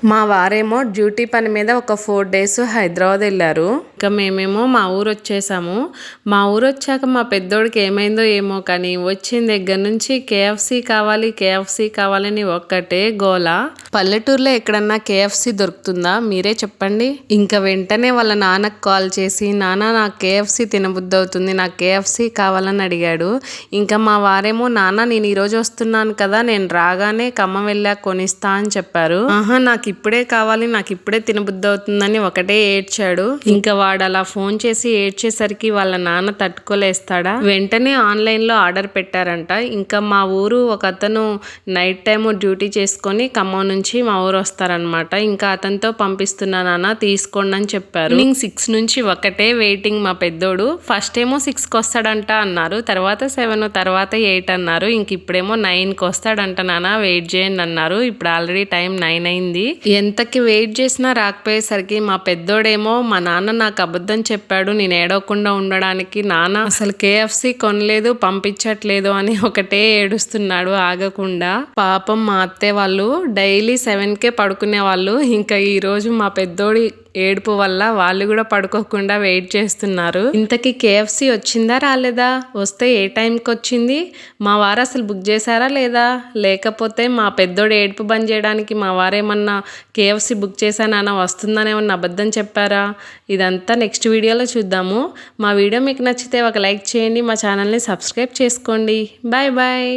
మా వారేమో డ్యూటీ పని మీద ఒక 4 డేస్ హైదరాబాద్ వెళ్ళారు. ఇంకా మేమేమో మా ఊరు వచ్చేసాము. మా ఊరు వచ్చాక మా పెద్దోడికి ఏమైందో ఏమో కానీ వచ్చిన దగ్గర నుంచి కేఎఫ్సి కావాలని ఒక్కటే గోల. పల్లెటూరులో ఎక్కడన్నా కేఎఫ్సి దొరుకుతుందా మీరే చెప్పండి. ఇంకా వెంటనే వాళ్ళ నాన్నకు కాల్ చేసి, నాన్న నాకు కేఎఫ్సి తినబుద్ధి అవుతుంది, నాకు కేఎఫ్సి కావాలని అడిగాడు. ఇంకా మా వారేమో, నాన్న నేను ఈరోజు వస్తున్నాను కదా, నేను రాగానే ఖమ్మం వెళ్ళా కొనిస్తా అని చెప్పారు. ఆహా నాకు ఇప్పుడే కావాలి, నాకు ఇప్పుడే తినబుద్ధి అవుతుందని ఒకటే ఏడ్చాడు. ఇంకా వాడు అలా ఫోన్ చేసి ఏడ్చేసరికి వాళ్ళ నాన్న తట్టుకోలేస్తాడా. వెంటనే ఆన్లైన్ లో ఆర్డర్ పెట్టారంట. ఇంకా మా ఊరు ఒక అతను నైట్ టైం డ్యూటీ చేసుకొని ఖమ్మం నుంచి మా ఊరు వస్తారనమాట. ఇంకా అతనితో పంపిస్తున్నా నాన్న తీసుకోండి అని చెప్పారు. ఈవినింగ్ 6 నుంచి ఒకటే వెయిటింగ్. మా పెద్దోడు ఫస్ట్ ఏమో 6కి వస్తాడంట అన్నారు, తర్వాత 7, తర్వాత 8 అన్నారు. ఇంక ఇప్పుడేమో 9కి వస్తాడంట నాన్న వెయిట్ చేయండి అన్నారు. ఇప్పుడు ఆల్రెడీ టైం 9 అయింది. ఎంతకి వెయిట్ చేసినా రాకపోయేసరికి మా పెద్దోడేమో, మా నాన్న నాకు అబద్ధం చెప్పాడు నేను ఏడవకుండా ఉండడానికి, నాన్న అసలు కేఎఫ్సి కొనలేదు పంపించట్లేదు అని ఒకటే ఏడుస్తున్నాడు ఆగకుండా. పాపం మా అత్తయ్య వాళ్ళు డైలీ 7కే పడుకునే వాళ్ళు. ఇంకా ఈ రోజు మా పెద్దోడి ఏడుపు వల్ల వాళ్ళు కూడా పడుకోకుండా వెయిట్ చేస్తున్నారు. ఇంతకీ కేఎఫ్సి వచ్చిందా రాలేదా, వస్తే ఏ టైంకి వచ్చింది, మా వారు అసలు బుక్ చేశారా లేదా, లేకపోతే మా పెద్దోడు ఏడుపు బంద్ చేయడానికి మా వారేమన్నా కేఎఫ్సి బుక్ చేశానా వస్తుందని ఏమన్నా అబద్ధం చెప్పారా, ఇదంతా నెక్స్ట్ వీడియోలో చూద్దాము. మా వీడియో మీకు నచ్చితే ఒక లైక్ చేయండి, మా ఛానల్ని సబ్స్క్రైబ్ చేసుకోండి. Bye bye.